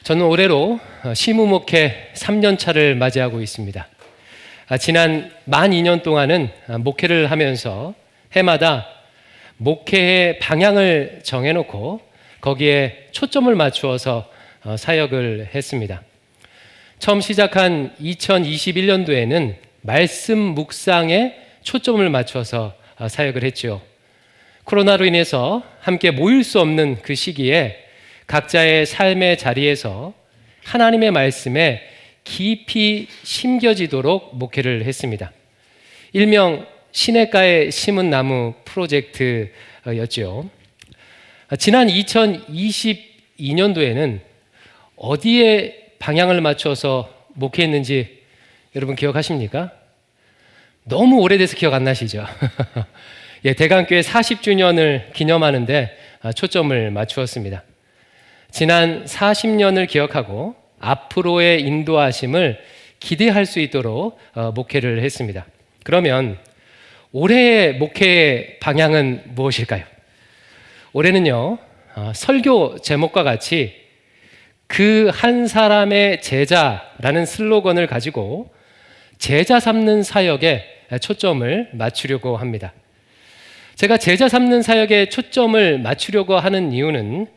저는 올해로 시무목회 3년차를 맞이하고 있습니다. 지난 만 2년 동안은 목회를 하면서 해마다 목회의 방향을 정해놓고 거기에 초점을 맞추어서 사역을 했습니다. 처음 시작한 2021년도에는 말씀 묵상에 초점을 맞춰서 사역을 했죠. 코로나로 인해서 함께 모일 수 없는 그 시기에 각자의 삶의 자리에서 하나님의 말씀에 깊이 심겨지도록 목회를 했습니다. 일명 시냇가에 심은 나무 프로젝트였죠. 지난 2022년도에는 어디에 방향을 맞춰서 목회했는지 여러분 기억하십니까? 너무 오래돼서 기억 안 나시죠? 예, 대강교회 40주년을 기념하는데 초점을 맞추었습니다. 지난 40년을 기억하고 앞으로의 인도하심을 기대할 수 있도록 목회를 했습니다. 그러면 올해의 목회의 방향은 무엇일까요? 올해는요, 설교 제목과 같이 그 한 사람의 제자라는 슬로건을 가지고 제자 삼는 사역에 초점을 맞추려고 합니다. 제가 제자 삼는 사역에 초점을 맞추려고 하는 이유는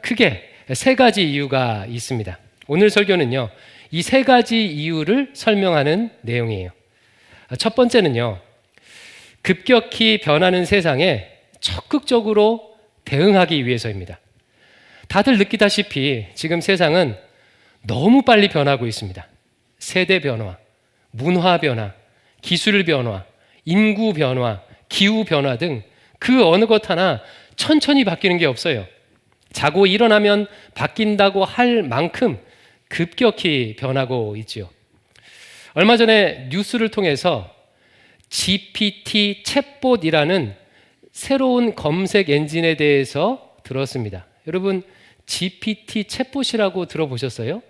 크게 세 가지 이유가 있습니다. 오늘 설교는요, 이 세 가지 이유를 설명하는 내용이에요. 첫 번째는요, 급격히 변하는 세상에 적극적으로 대응하기 위해서입니다. 다들 느끼다시피 지금 세상은 너무 빨리 변하고 있습니다. 세대 변화, 문화 변화, 기술 변화, 인구 변화, 기후 변화 등 그 어느 것 하나 천천히 바뀌는 게 없어요. 자고 일어나면 바뀐다고 할 만큼 급격히 변하고 있지요. 얼마 전에 뉴스를 통해서 GPT 챗봇이라는 새로운 검색 엔진에 대해서 들었습니다. 여러분, GPT 챗봇이라고 들어보셨어요?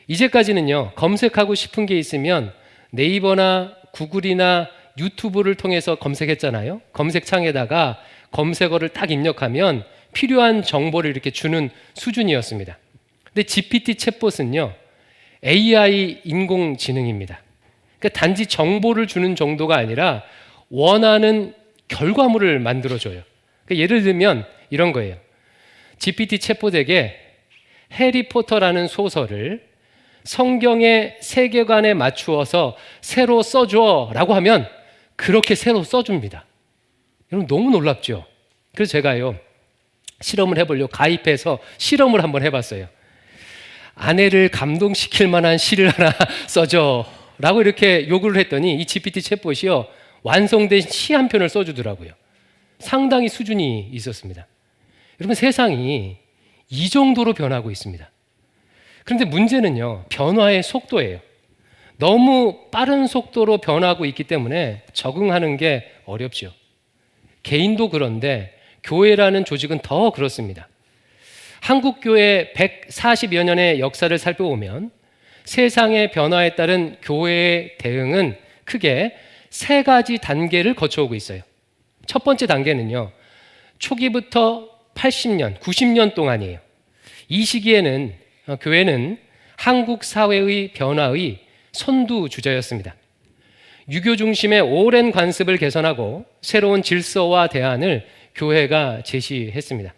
이제까지는요, 검색하고 싶은 게 있으면 네이버나 구글이나 유튜브를 통해서 검색했잖아요. 검색창에다가 검색어를 딱 입력하면 필요한 정보를 이렇게 주는 수준이었습니다. 근데 GPT 챗봇은요, AI 인공지능입니다. 그러니까 단지 정보를 주는 정도가 아니라 원하는 결과물을 만들어줘요. 그러니까 예를 들면 이런 거예요. GPT 챗봇에게 해리포터라는 소설을 성경의 세계관에 맞추어서 새로 써줘 라고 하면 그렇게 새로 써줍니다. 여러분 너무 놀랍죠? 그래서 제가요, 실험을 해보려고 가입해서 실험을 한번 해봤어요. 아내를 감동시킬 만한 시를 하나 써줘 라고 이렇게 요구를 했더니 이 GPT 챗봇이요, 완성된 시 한 편을 써주더라고요. 상당히 수준이 있었습니다. 여러분, 세상이 이 정도로 변하고 있습니다. 그런데 문제는요, 변화의 속도예요. 너무 빠른 속도로 변하고 있기 때문에 적응하는 게 어렵죠. 개인도 그런데 교회라는 조직은 더 그렇습니다. 한국교회 140여 년의 역사를 살펴보면 세상의 변화에 따른 교회의 대응은 크게 세 가지 단계를 거쳐오고 있어요. 첫 번째 단계는요, 초기부터 80년, 90년 동안이에요. 이 시기에는 교회는 한국 사회의 변화의 선두주자였습니다. 유교 중심의 오랜 관습을 개선하고 새로운 질서와 대안을 교회가 제시했습니다.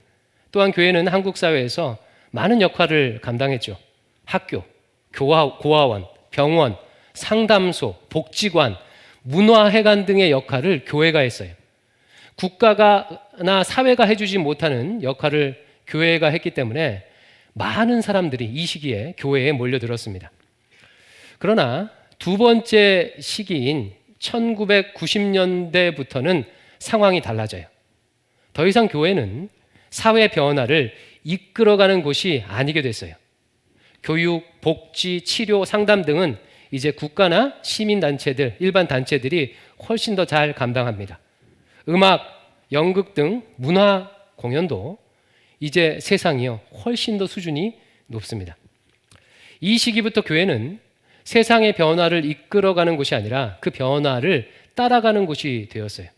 또한 교회는 한국 사회에서 많은 역할을 감당했죠. 학교, 고아원, 병원, 상담소, 복지관, 문화회관 등의 역할을 교회가 했어요. 국가나 사회가 해주지 못하는 역할을 교회가 했기 때문에 많은 사람들이 이 시기에 교회에 몰려들었습니다. 그러나 두 번째 시기인 1990년대부터는 상황이 달라져요. 더 이상 교회는 사회 변화를 이끌어가는 곳이 아니게 됐어요. 교육, 복지, 치료, 상담 등은 이제 국가나 시민단체들, 일반 단체들이 훨씬 더 잘 감당합니다. 음악, 연극 등 문화 공연도 이제 세상이요, 훨씬 더 수준이 높습니다. 이 시기부터 교회는 세상의 변화를 이끌어가는 곳이 아니라 그 변화를 따라가는 곳이 되었어요.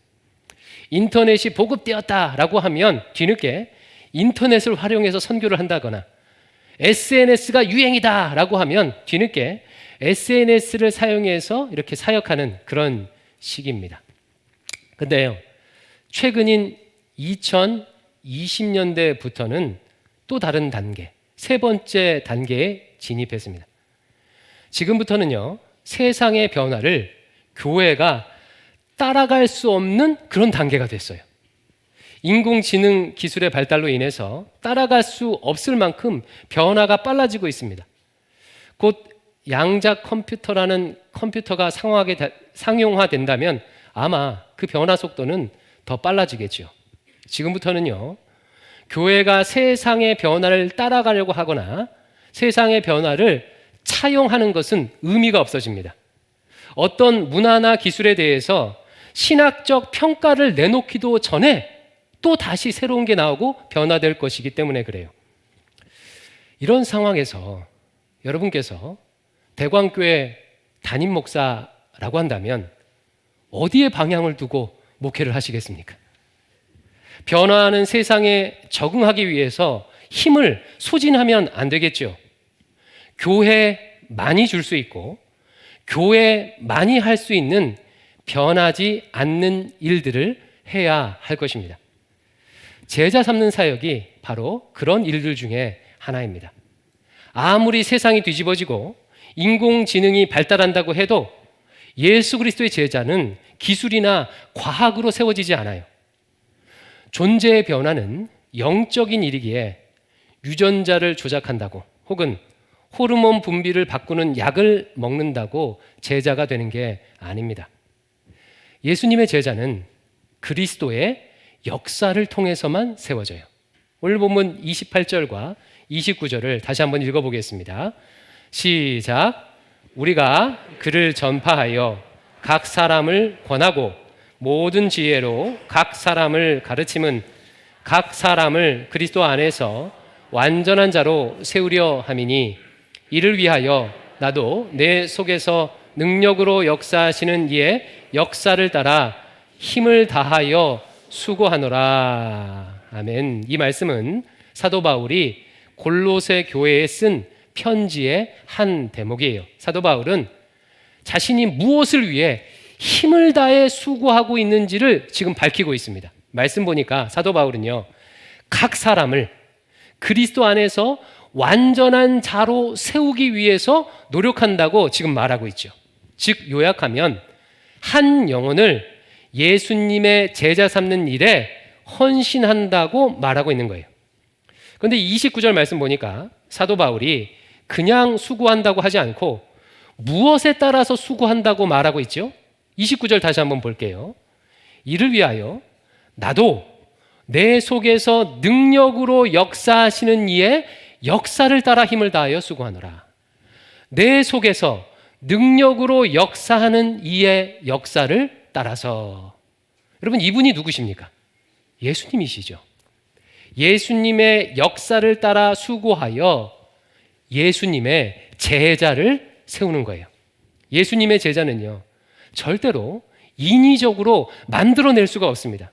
인터넷이 보급되었다라고 하면 뒤늦게 인터넷을 활용해서 선교를 한다거나 SNS가 유행이다라고 하면 뒤늦게 SNS를 사용해서 이렇게 사역하는 그런 시기입니다. 근데요, 최근인 2020년대부터는 또 다른 단계, 세 번째 단계에 진입했습니다. 지금부터는요, 세상의 변화를 교회가 따라갈 수 없는 그런 단계가 됐어요. 인공지능 기술의 발달로 인해서 따라갈 수 없을 만큼 변화가 빨라지고 있습니다. 곧 양자 컴퓨터라는 컴퓨터가 상용화된다면 아마 그 변화 속도는 더 빨라지겠죠. 지금부터는요, 교회가 세상의 변화를 따라가려고 하거나 세상의 변화를 차용하는 것은 의미가 없어집니다. 어떤 문화나 기술에 대해서 신학적 평가를 내놓기도 전에 또 다시 새로운 게 나오고 변화될 것이기 때문에 그래요. 이런 상황에서 여러분께서 대광교회 담임 목사라고 한다면 어디에 방향을 두고 목회를 하시겠습니까? 변화하는 세상에 적응하기 위해서 힘을 소진하면 안 되겠죠. 교회 많이 줄 수 있고 교회 많이 할 수 있는 변하지 않는 일들을 해야 할 것입니다. 제자 삼는 사역이 바로 그런 일들 중에 하나입니다. 아무리 세상이 뒤집어지고 인공지능이 발달한다고 해도 예수 그리스도의 제자는 기술이나 과학으로 세워지지 않아요. 존재의 변화는 영적인 일이기에 유전자를 조작한다고 혹은 호르몬 분비를 바꾸는 약을 먹는다고 제자가 되는 게 아닙니다. 예수님의 제자는 그리스도의 역사를 통해서만 세워져요. 오늘 본문 28절과 29절을 다시 한번 읽어보겠습니다. 시작. 우리가 그를 전파하여 각 사람을 권하고 모든 지혜로 각 사람을 가르침은 각 사람을 그리스도 안에서 완전한 자로 세우려 함이니 이를 위하여 나도 내 속에서 능력으로 역사하시는 이의 역사를 따라 힘을 다하여 수고하노라. 아멘. 이 말씀은 사도 바울이 골로새 교회에 쓴 편지의 한 대목이에요. 사도 바울은 자신이 무엇을 위해 힘을 다해 수고하고 있는지를 지금 밝히고 있습니다. 말씀 보니까 사도 바울은요, 각 사람을 그리스도 안에서 완전한 자로 세우기 위해서 노력한다고 지금 말하고 있죠. 즉 요약하면 한 영혼을 예수님의 제자 삼는 일에 헌신한다고 말하고 있는 거예요. 그런데 29절 말씀 보니까 사도 바울이 그냥 수고한다고 하지 않고 무엇에 따라서 수고한다고 말하고 있죠? 29절 다시 한번 볼게요. 이를 위하여 나도 내 속에서 능력으로 역사하시는 이의 역사를 따라 힘을 다하여 수고하노라. 내 속에서 능력으로 역사하는 이의 역사를 따라서. 여러분, 이분이 누구십니까? 예수님이시죠. 예수님의 역사를 따라 수고하여 예수님의 제자를 세우는 거예요. 예수님의 제자는요, 절대로 인위적으로 만들어낼 수가 없습니다.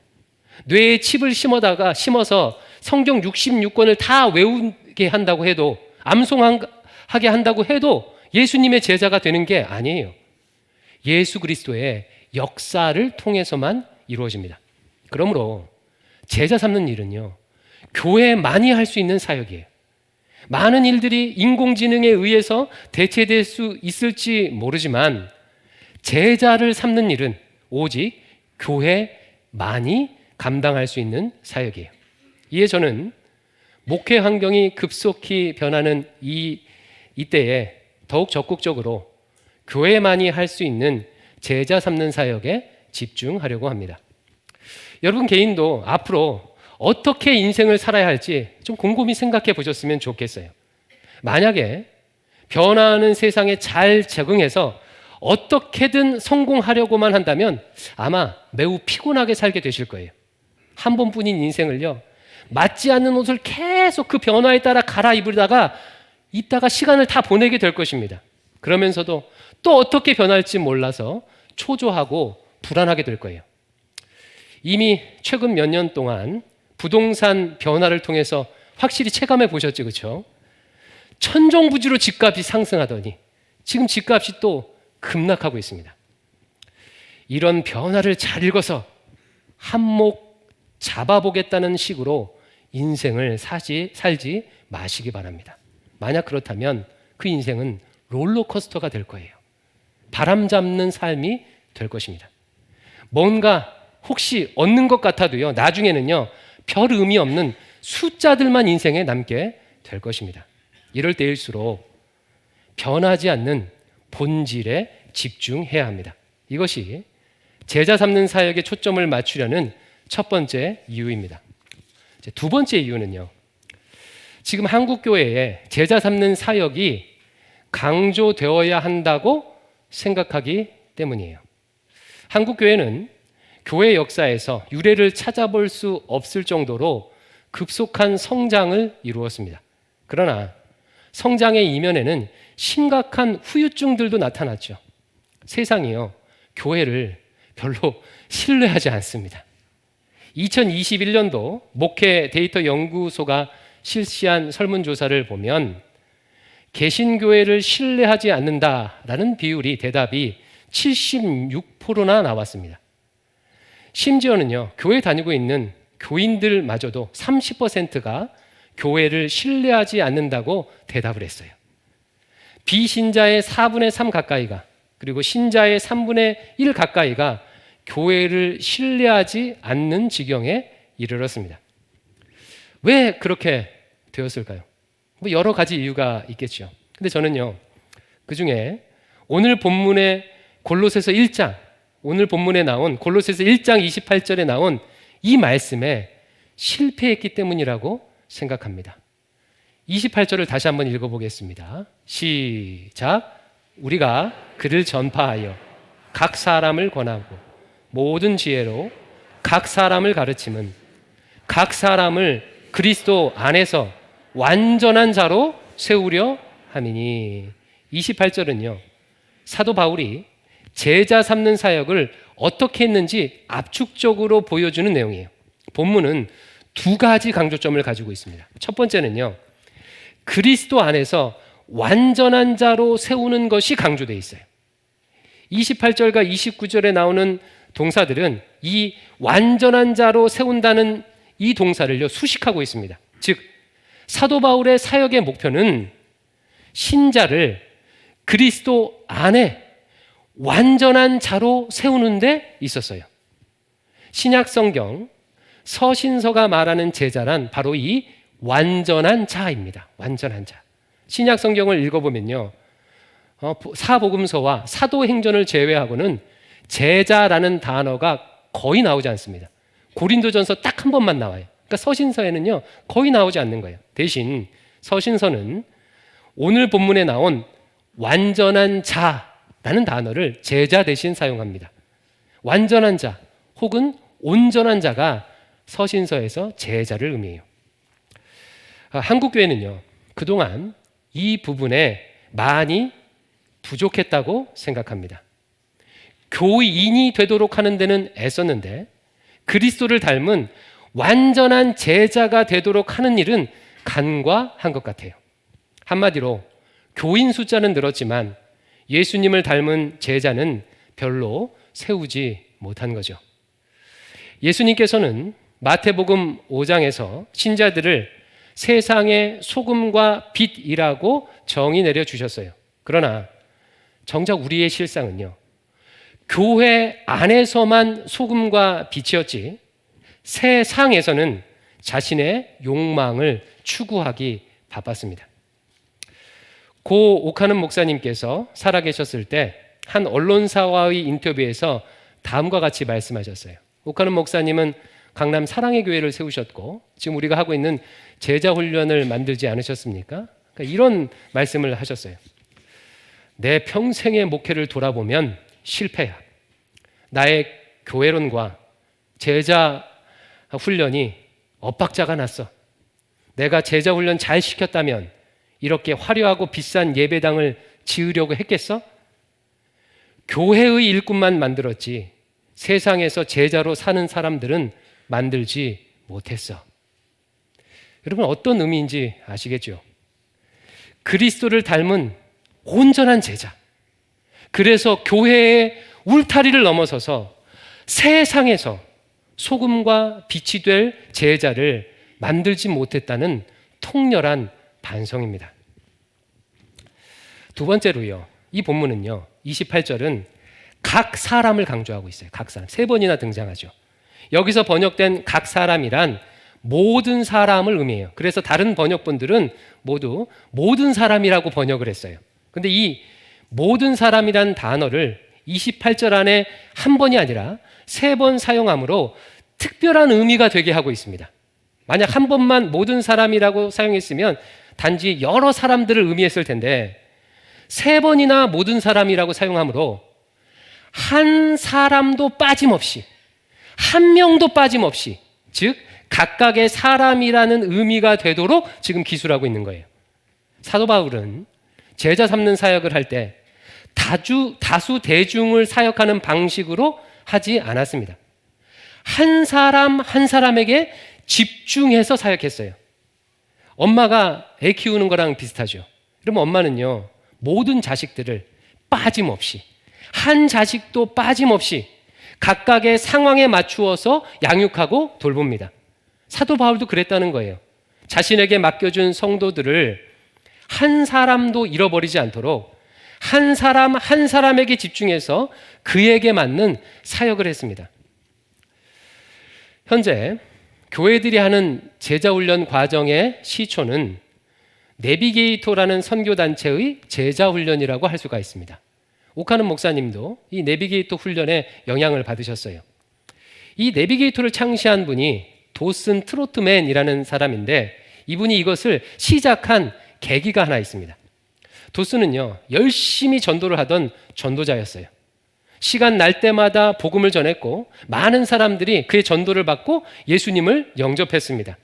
뇌에 칩을 심어서 성경 66권을 다 외우게 한다고 해도, 암송하게 한다고 해도 예수님의 제자가 되는 게 아니에요. 예수 그리스도의 역사를 통해서만 이루어집니다. 그러므로 제자 삼는 일은요, 교회에 많이 할 수 있는 사역이에요. 많은 일들이 인공지능에 의해서 대체될 수 있을지 모르지만 제자를 삼는 일은 오직 교회 많이 감당할 수 있는 사역이에요. 이에 저는 목회 환경이 급속히 변하는 이때에 더욱 적극적으로 교회만이 할 수 있는 제자 삼는 사역에 집중하려고 합니다. 여러분 개인도 앞으로 어떻게 인생을 살아야 할지 좀 곰곰이 생각해 보셨으면 좋겠어요. 만약에 변화하는 세상에 잘 적응해서 어떻게든 성공하려고만 한다면 아마 매우 피곤하게 살게 되실 거예요. 한 번뿐인 인생을요, 맞지 않는 옷을 계속 그 변화에 따라 갈아입으다가 이따가 시간을 다 보내게 될 것입니다. 그러면서도 또 어떻게 변할지 몰라서 초조하고 불안하게 될 거예요. 이미 최근 몇 년 동안 부동산 변화를 통해서 확실히 체감해 보셨죠, 그렇죠? 천정부지로 집값이 상승하더니 지금 집값이 또 급락하고 있습니다. 이런 변화를 잘 읽어서 한몫 잡아보겠다는 식으로 인생을 살지 마시기 바랍니다. 만약 그렇다면 그 인생은 롤러코스터가 될 거예요. 바람 잡는 삶이 될 것입니다. 뭔가 혹시 얻는 것 같아도요, 나중에는요, 별 의미 없는 숫자들만 인생에 남게 될 것입니다. 이럴 때일수록 변하지 않는 본질에 집중해야 합니다. 이것이 제자 삼는 사역에 초점을 맞추려는 첫 번째 이유입니다. 두 번째 이유는요, 지금 한국교회에 제자 삼는 사역이 강조되어야 한다고 생각하기 때문이에요. 한국교회는 교회 역사에서 유래를 찾아볼 수 없을 정도로 급속한 성장을 이루었습니다. 그러나 성장의 이면에는 심각한 후유증들도 나타났죠. 세상이요, 교회를 별로 신뢰하지 않습니다. 2021년도 목회 데이터 연구소가 실시한 설문조사를 보면 개신교회를 신뢰하지 않는다라는 비율이 대답이 76%나 나왔습니다. 심지어는요, 교회 다니고 있는 교인들마저도 30%가 교회를 신뢰하지 않는다고 대답을 했어요. 비신자의 4분의 3 가까이가, 그리고 신자의 3분의 1 가까이가 교회를 신뢰하지 않는 지경에 이르렀습니다. 왜 그렇게 되었을까요? 뭐 여러 가지 이유가 있겠죠. 근데 저는요, 그 중에 오늘 본문의 골로새서 1장, 오늘 본문에 나온 골로새서 1장 28절에 나온 이 말씀에 실패했기 때문이라고 생각합니다. 28절을 다시 한번 읽어보겠습니다. 시작. 우리가 그를 전파하여 각 사람을 권하고 모든 지혜로 각 사람을 가르침은 각 사람을 그리스도 안에서 완전한 자로 세우려 함이니. 28절은요, 사도 바울이 제자 삼는 사역을 어떻게 했는지 압축적으로 보여주는 내용이에요. 본문은 두 가지 강조점을 가지고 있습니다. 첫 번째는요, 그리스도 안에서 완전한 자로 세우는 것이 강조되어 있어요. 28절과 29절에 나오는 동사들은 이 완전한 자로 세운다는 이 동사를요, 수식하고 있습니다. 즉, 사도 바울의 사역의 목표는 신자를 그리스도 안에 완전한 자로 세우는 데 있었어요. 신약 성경 서신서가 말하는 제자란 바로 이 완전한 자입니다. 완전한 자. 신약 성경을 읽어보면요, 사복음서와 사도행전을 제외하고는 제자라는 단어가 거의 나오지 않습니다. 고린도전서 딱 한 번만 나와요. 그러니까 서신서에는요, 거의 나오지 않는 거예요. 대신 서신서는 오늘 본문에 나온 완전한 자라는 단어를 제자 대신 사용합니다. 완전한 자 혹은 온전한 자가 서신서에서 제자를 의미해요. 한국교회는요, 그동안 이 부분에 많이 부족했다고 생각합니다. 교인이 되도록 하는 데는 애썼는데 그리스도를 닮은 완전한 제자가 되도록 하는 일은 간과한 것 같아요. 한마디로 교인 숫자는 늘었지만 예수님을 닮은 제자는 별로 세우지 못한 거죠. 예수님께서는 마태복음 5장에서 신자들을 세상의 소금과 빛이라고 정의 내려주셨어요. 그러나 정작 우리의 실상은요, 교회 안에서만 소금과 빛이었지 세상에서는 자신의 욕망을 추구하기 바빴습니다. 고 오카는 목사님께서 살아계셨을 때 한 언론사와의 인터뷰에서 다음과 같이 말씀하셨어요. 오카는 목사님은 강남 사랑의 교회를 세우셨고 지금 우리가 하고 있는 제자 훈련을 만들지 않으셨습니까? 그러니까 이런 말씀을 하셨어요. 내 평생의 목회를 돌아보면 실패야. 나의 교회론과 제자 훈련이 엇박자가 났어. 내가 제자 훈련 잘 시켰다면 이렇게 화려하고 비싼 예배당을 지으려고 했겠어? 교회의 일꾼만 만들었지 세상에서 제자로 사는 사람들은 만들지 못했어. 여러분 어떤 의미인지 아시겠죠? 그리스도를 닮은 온전한 제자. 그래서 교회의 울타리를 넘어서서 세상에서 소금과 빛이 될 제자를 만들지 못했다는 통렬한 반성입니다. 두 번째로요, 이 본문은요, 28절은 각 사람을 강조하고 있어요. 각 사람. 3번이나 등장하죠. 여기서 번역된 각 사람이란 모든 사람을 의미해요. 그래서 다른 번역본들은 모두 모든 사람이라고 번역을 했어요. 근데 이 모든 사람이란 단어를 28절 안에 한 번이 아니라 3번 사용함으로 특별한 의미가 되게 하고 있습니다. 만약 한 번만 모든 사람이라고 사용했으면 단지 여러 사람들을 의미했을 텐데 3번이나 모든 사람이라고 사용함으로 한 사람도 빠짐없이, 한 명도 빠짐없이, 즉 각각의 사람이라는 의미가 되도록 지금 기술하고 있는 거예요. 사도 바울은 제자 삼는 사역을 할 때 다수 대중을 사역하는 방식으로 하지 않았습니다. 한 사람 한 사람에게 집중해서 사역했어요. 엄마가 애 키우는 거랑 비슷하죠. 그러면 엄마는요, 모든 자식들을 빠짐없이, 한 자식도 빠짐없이 각각의 상황에 맞추어서 양육하고 돌봅니다. 사도 바울도 그랬다는 거예요. 자신에게 맡겨준 성도들을 한 사람도 잃어버리지 않도록 한 사람 한 사람에게 집중해서 그에게 맞는 사역을 했습니다. 현재 교회들이 하는 제자훈련 과정의 시초는 내비게이터라는 선교단체의 제자훈련이라고 할 수가 있습니다. 오카는 목사님도 이 내비게이터 훈련에 영향을 받으셨어요. 이 내비게이터를 창시한 분이 도슨 트로트맨이라는 사람인데, 이분이 이것을 시작한 계기가 하나 있습니다. 도슨은요, 열심히 전도를 하던 전도자였어요. 시간 날 때마다 복음을 전했고 많은 사람들이 그의 전도를 받고 예수님을 영접했습니다.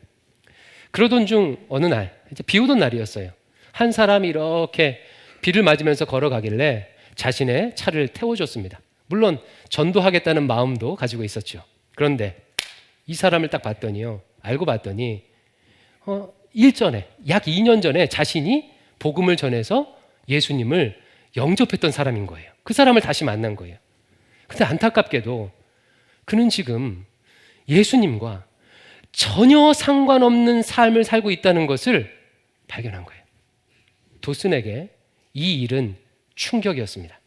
그러던 중 어느 날, 비 오던 날이었어요. 한 사람이 이렇게 비를 맞으면서 걸어가길래 자신의 차를 태워줬습니다. 물론 전도하겠다는 마음도 가지고 있었죠. 그런데 이 사람을 딱 봤더니요, 알고 봤더니 일전에, 약 2년 전에 자신이 복음을 전해서 예수님을 영접했던 사람인 거예요. 그 사람을 다시 만난 거예요. 근데 안타깝게도 그는 지금 예수님과 전혀 상관없는 삶을 살고 있다는 것을 발견한 거예요. 도슨에게 이 일은 충격이었습니다.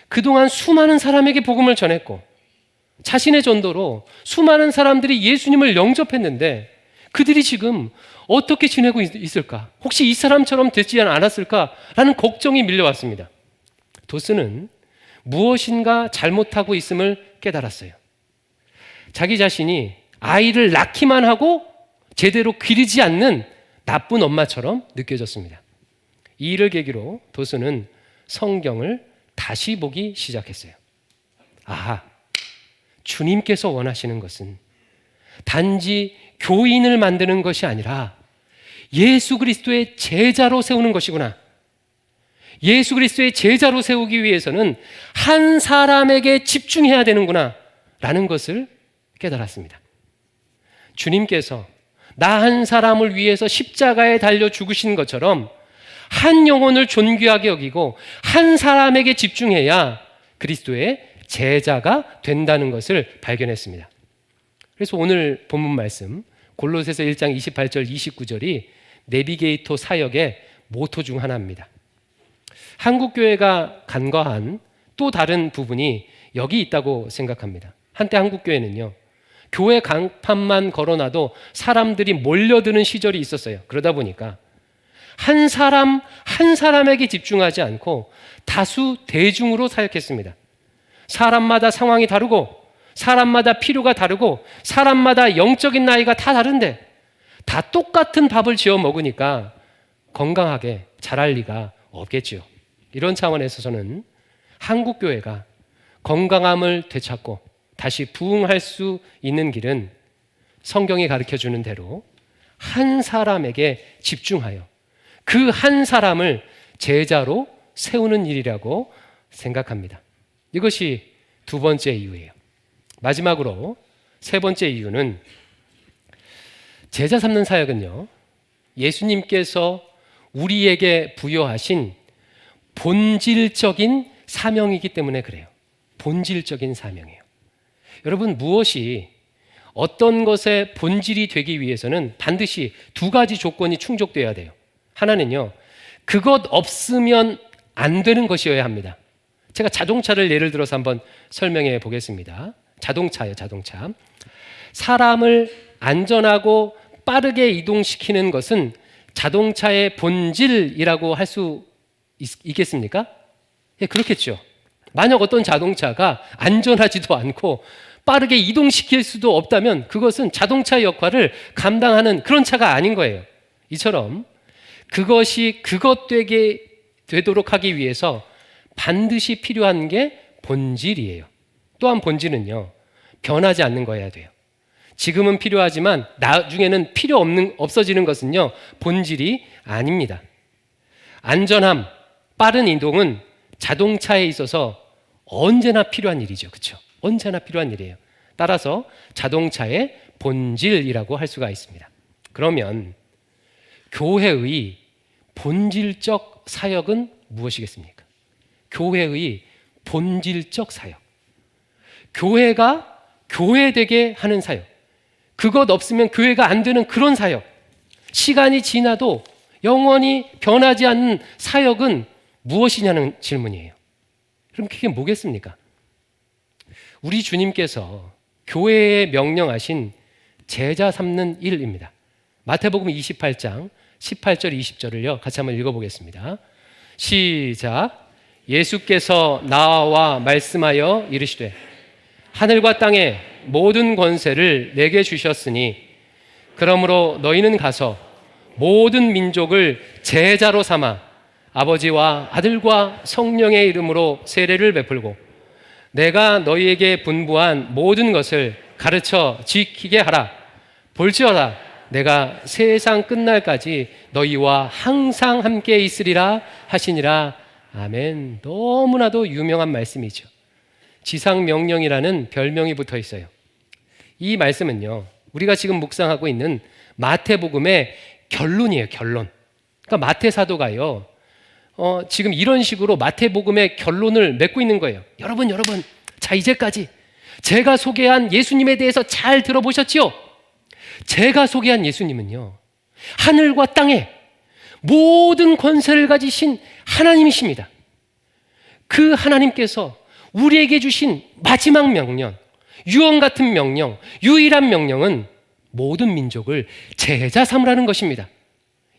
그동안 수많은 사람에게 복음을 전했고 자신의 전도로 수많은 사람들이 예수님을 영접했는데 그들이 지금 어떻게 지내고 있을까? 혹시 이 사람처럼 되지 않았을까라는 걱정이 밀려왔습니다. 도슨은 무엇인가 잘못하고 있음을 깨달았어요. 자기 자신이 아이를 낳기만 하고 제대로 기르지 않는 나쁜 엄마처럼 느껴졌습니다. 이 일을 계기로 도슨은 성경을 다시 보기 시작했어요. 아하, 주님께서 원하시는 것은 단지 교인을 만드는 것이 아니라 예수 그리스도의 제자로 세우는 것이구나. 예수 그리스도의 제자로 세우기 위해서는 한 사람에게 집중해야 되는구나 라는 것을 깨달았습니다. 주님께서 나 한 사람을 위해서 십자가에 달려 죽으신 것처럼 한 영혼을 존귀하게 여기고 한 사람에게 집중해야 그리스도의 제자가 된다는 것을 발견했습니다. 그래서 오늘 본문 말씀 골로새서 1장 28절 29절이 내비게이터 사역의 모토 중 하나입니다. 한국교회가 간과한 또 다른 부분이 여기 있다고 생각합니다. 한때 한국교회는요, 교회 간판만 걸어놔도 사람들이 몰려드는 시절이 있었어요. 그러다 보니까 한 사람 한 사람에게 집중하지 않고 다수 대중으로 사역했습니다. 사람마다 상황이 다르고 사람마다 필요가 다르고 사람마다 영적인 나이가 다 다른데 다 똑같은 밥을 지어 먹으니까 건강하게 자랄 리가 없겠지요. 이런 차원에서 저는 한국교회가 건강함을 되찾고 다시 부흥할 수 있는 길은 성경이 가르쳐주는 대로 한 사람에게 집중하여 그 한 사람을 제자로 세우는 일이라고 생각합니다. 이것이 두 번째 이유예요. 마지막으로 세 번째 이유는 제자 삼는 사역은요, 예수님께서 우리에게 부여하신 본질적인 사명이기 때문에 그래요. 본질적인 사명이에요. 여러분, 무엇이 어떤 것의 본질이 되기 위해서는 반드시 두 가지 조건이 충족돼야 돼요. 하나는요, 그것 없으면 안 되는 것이어야 합니다. 제가 자동차를 예를 들어서 한번 설명해 보겠습니다. 자동차예요, 자동차. 사람을 안전하고 빠르게 이동시키는 것은 자동차의 본질이라고 할 수 있겠습니까? 예, 그렇겠죠. 만약 어떤 자동차가 안전하지도 않고 빠르게 이동시킬 수도 없다면 그것은 자동차의 역할을 감당하는 그런 차가 아닌 거예요. 이처럼 그것이 그것 되도록 하기 위해서 반드시 필요한 게 본질이에요. 또한 본질은요, 변하지 않는 거여야 돼요. 지금은 필요하지만 나중에는 없어지는 것은요, 본질이 아닙니다. 안전함, 빠른 이동은 자동차에 있어서 언제나 필요한 일이죠. 그렇죠? 언제나 필요한 일이에요. 따라서 자동차의 본질이라고 할 수가 있습니다. 그러면 교회의 본질적 사역은 무엇이겠습니까? 교회의 본질적 사역. 교회가 교회되게 하는 사역. 그것 없으면 교회가 안 되는 그런 사역. 시간이 지나도 영원히 변하지 않는 사역은 무엇이냐는 질문이에요. 그럼 그게 뭐겠습니까? 우리 주님께서 교회에 명령하신 제자 삼는 일입니다. 마태복음 28장 18절 20절을요 같이 한번 읽어보겠습니다. 시작. 예수께서 나와 말씀하여 이르시되 하늘과 땅의 모든 권세를 내게 주셨으니 그러므로 너희는 가서 모든 민족을 제자로 삼아 아버지와 아들과 성령의 이름으로 세례를 베풀고 내가 너희에게 분부한 모든 것을 가르쳐 지키게 하라. 볼지어다 내가 세상 끝날까지 너희와 항상 함께 있으리라 하시니라. 아멘. 너무나도 유명한 말씀이죠. 지상명령이라는 별명이 붙어 있어요. 이 말씀은요, 우리가 지금 묵상하고 있는 마태복음의 결론이에요. 결론. 그러니까 마태 사도가요, 지금 이런 식으로 마태복음의 결론을 맺고 있는 거예요. 여러분, 자 이제까지 제가 소개한 예수님에 대해서 잘 들어보셨지요? 제가 소개한 예수님은요, 하늘과 땅에 모든 권세를 가지신 하나님이십니다. 그 하나님께서 우리에게 주신 마지막 명령, 유언 같은 명령, 유일한 명령은 모든 민족을 제자 삼으라는 것입니다.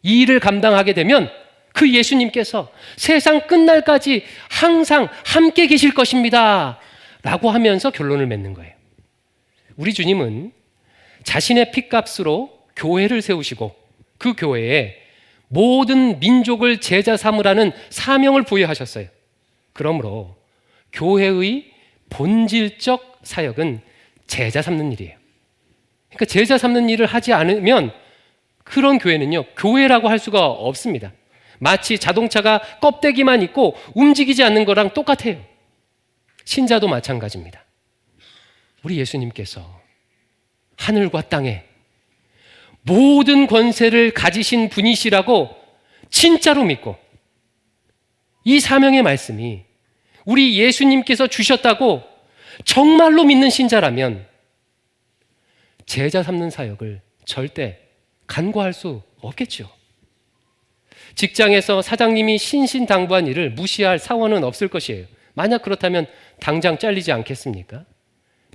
이 일을 감당하게 되면 그 예수님께서 세상 끝날까지 항상 함께 계실 것입니다 라고 하면서 결론을 맺는 거예요. 우리 주님은 자신의 핏값으로 교회를 세우시고 그 교회에 모든 민족을 제자 삼으라는 사명을 부여하셨어요. 그러므로 교회의 본질적 사역은 제자 삼는 일이에요. 그러니까 제자 삼는 일을 하지 않으면 그런 교회는요, 교회라고 할 수가 없습니다. 마치 자동차가 껍데기만 있고 움직이지 않는 거랑 똑같아요. 신자도 마찬가지입니다. 우리 예수님께서 하늘과 땅에 모든 권세를 가지신 분이시라고 진짜로 믿고 이 사명의 말씀이 우리 예수님께서 주셨다고 정말로 믿는 신자라면 제자 삼는 사역을 절대 간과할 수 없겠죠. 직장에서 사장님이 신신당부한 일을 무시할 사원은 없을 것이에요. 만약 그렇다면 당장 잘리지 않겠습니까?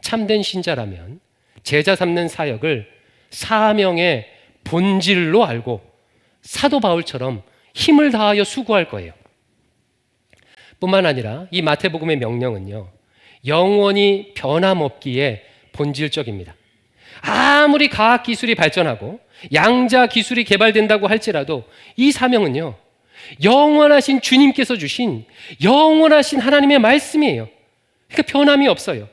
참된 신자라면 제자 삼는 사역을 사명의 본질로 알고 사도 바울처럼 힘을 다하여 수고할 거예요. 뿐만 아니라 이 마태복음의 명령은요, 영원히 변함없기에 본질적입니다. 아무리 과학기술이 발전하고 양자기술이 개발된다고 할지라도 이 사명은요, 영원하신 주님께서 주신 영원하신 하나님의 말씀이에요. 그러니까 변함이 없어요.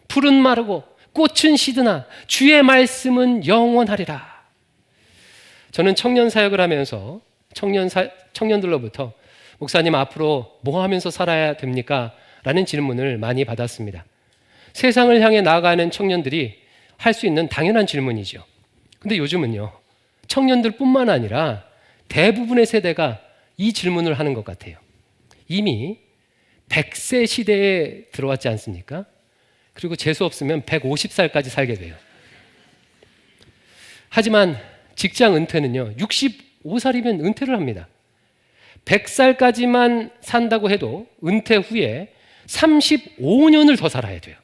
풀은 마르고 꽃은 시드나 주의 말씀은 영원하리라. 저는 청년 사역을 하면서 청년들로부터 목사님 앞으로 뭐 하면서 살아야 됩니까? 라는 질문을 많이 받았습니다. 세상을 향해 나아가는 청년들이 할 수 있는 당연한 질문이죠. 근데 요즘은요, 청년들뿐만 아니라 대부분의 세대가 이 질문을 하는 것 같아요. 이미 100세 시대에 들어왔지 않습니까? 그리고 재수 없으면 150살까지 살게 돼요. 하지만 직장 은퇴는요, 65살이면 은퇴를 합니다. 100살까지만 산다고 해도 은퇴 후에 35년을 더 살아야 돼요.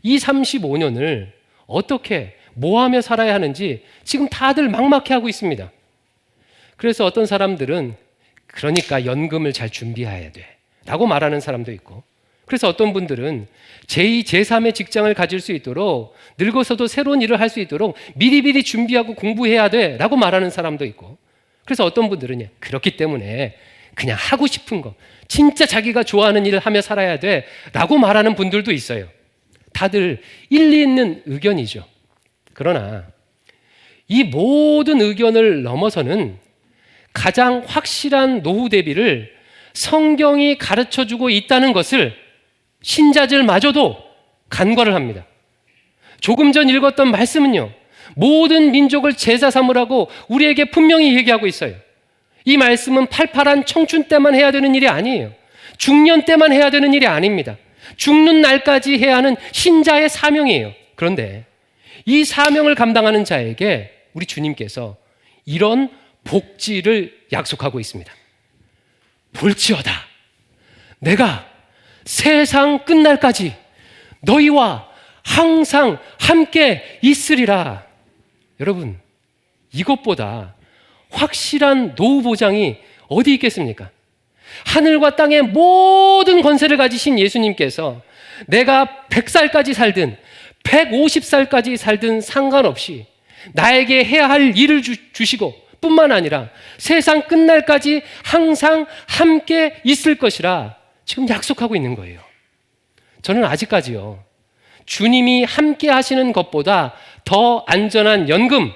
이 35년을 어떻게 뭐 하며 살아야 하는지 지금 다들 막막해 하고 있습니다. 그래서 어떤 사람들은 그러니까 연금을 잘 준비해야 돼 라고 말하는 사람도 있고, 그래서 어떤 분들은 제2, 제3의 직장을 가질 수 있도록, 늙어서도 새로운 일을 할 수 있도록 미리미리 준비하고 공부해야 돼 라고 말하는 사람도 있고, 그래서 어떤 분들은 그렇기 때문에 그냥 하고 싶은 거, 진짜 자기가 좋아하는 일을 하며 살아야 돼 라고 말하는 분들도 있어요. 다들 일리 있는 의견이죠. 그러나 이 모든 의견을 넘어서는 가장 확실한 노후 대비를 성경이 가르쳐주고 있다는 것을 신자들마저도 간과를 합니다. 조금 전 읽었던 말씀은요, 모든 민족을 제자 삼으라고 우리에게 분명히 얘기하고 있어요. 이 말씀은 팔팔한 청춘 때만 해야 되는 일이 아니에요. 중년 때만 해야 되는 일이 아닙니다. 죽는 날까지 해야 하는 신자의 사명이에요. 그런데 이 사명을 감당하는 자에게 우리 주님께서 이런 복지를 약속하고 있습니다. 볼지어다, 내가 세상 끝날까지 너희와 항상 함께 있으리라. 여러분, 이것보다 확실한 노후 보장이 어디 있겠습니까? 하늘과 땅의 모든 권세를 가지신 예수님께서 내가 100살까지 살든 150살까지 살든 상관없이 나에게 해야 할 일을 주시고 뿐만 아니라 세상 끝날까지 항상 함께 있을 것이라 지금 약속하고 있는 거예요. 저는 아직까지요, 주님이 함께 하시는 것보다 더 안전한 연금,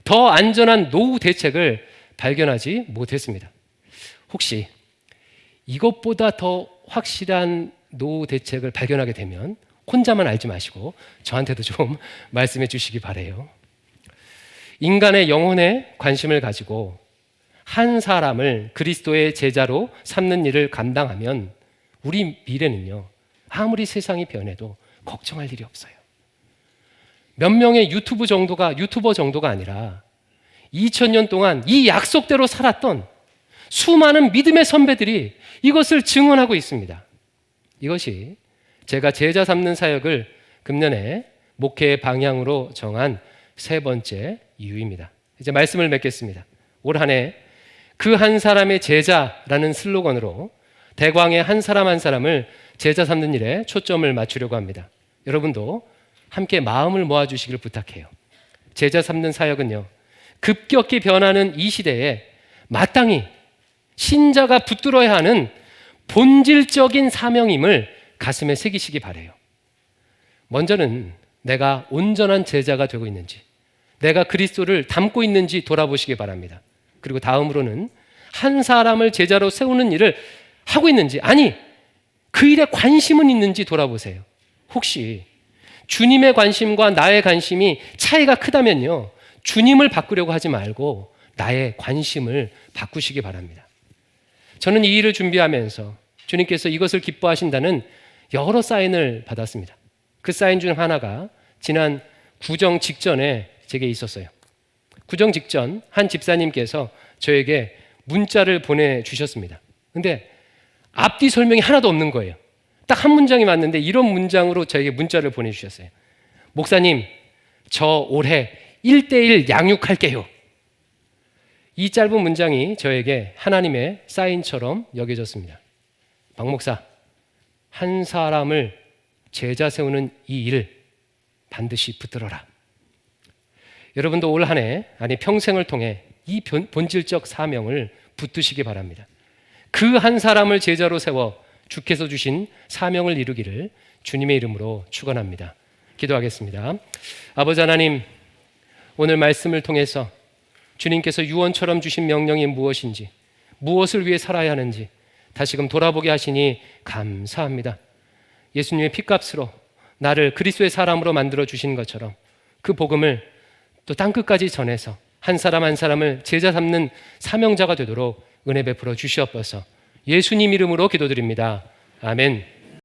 더 안전한 노후 대책을 발견하지 못했습니다. 혹시 이것보다 더 확실한 노후 대책을 발견하게 되면 혼자만 알지 마시고 저한테도 좀 말씀해 주시기 바라요. 인간의 영혼에 관심을 가지고 한 사람을 그리스도의 제자로 삼는 일을 감당하면 우리 미래는요, 아무리 세상이 변해도 걱정할 일이 없어요. 몇 명의 유튜버 정도가 아니라 2000년 동안 이 약속대로 살았던 수많은 믿음의 선배들이 이것을 증언하고 있습니다. 이것이 제가 제자 삼는 사역을 금년에 목회의 방향으로 정한 세 번째 이유입니다. 이제 말씀을 맺겠습니다. 올 한 해 그 한 사람의 제자라는 슬로건으로 대광의 한 사람 한 사람을 제자 삼는 일에 초점을 맞추려고 합니다. 여러분도 함께 마음을 모아주시기를 부탁해요. 제자 삼는 사역은요, 급격히 변하는 이 시대에 마땅히 신자가 붙들어야 하는 본질적인 사명임을 가슴에 새기시기 바라요. 먼저는 내가 온전한 제자가 되고 있는지, 내가 그리스도를 닮고 있는지 돌아보시기 바랍니다. 그리고 다음으로는 한 사람을 제자로 세우는 일을 하고 있는지, 아니 그 일에 관심은 있는지 돌아보세요. 혹시 주님의 관심과 나의 관심이 차이가 크다면요, 주님을 바꾸려고 하지 말고 나의 관심을 바꾸시기 바랍니다. 저는 이 일을 준비하면서 주님께서 이것을 기뻐하신다는 여러 사인을 받았습니다. 그 사인 중 하나가 지난 구정 직전에 제게 있었어요. 구정 직전 한 집사님께서 저에게 문자를 보내주셨습니다. 근데 앞뒤 설명이 하나도 없는 거예요. 딱 한 문장이 맞는데 이런 문장으로 저에게 문자를 보내주셨어요. 목사님, 저 올해 1:1 양육할게요. 이 짧은 문장이 저에게 하나님의 사인처럼 여겨졌습니다. 박 목사, 한 사람을 제자 세우는 이 일 반드시 붙들어라. 여러분도 올 한 해, 아니 평생을 통해 이 본질적 사명을 붙드시기 바랍니다. 그 한 사람을 제자로 세워 주께서 주신 사명을 이루기를 주님의 이름으로 축원합니다. 기도하겠습니다. 아버지 하나님, 오늘 말씀을 통해서 주님께서 유언처럼 주신 명령이 무엇인지, 무엇을 위해 살아야 하는지 다시금 돌아보게 하시니 감사합니다. 예수님의 피값으로 나를 그리스도의 사람으로 만들어 주신 것처럼 그 복음을 또 땅끝까지 전해서 한 사람 한 사람을 제자 삼는 사명자가 되도록 은혜 베풀어 주시옵소서. 예수님 이름으로 기도드립니다. 아멘.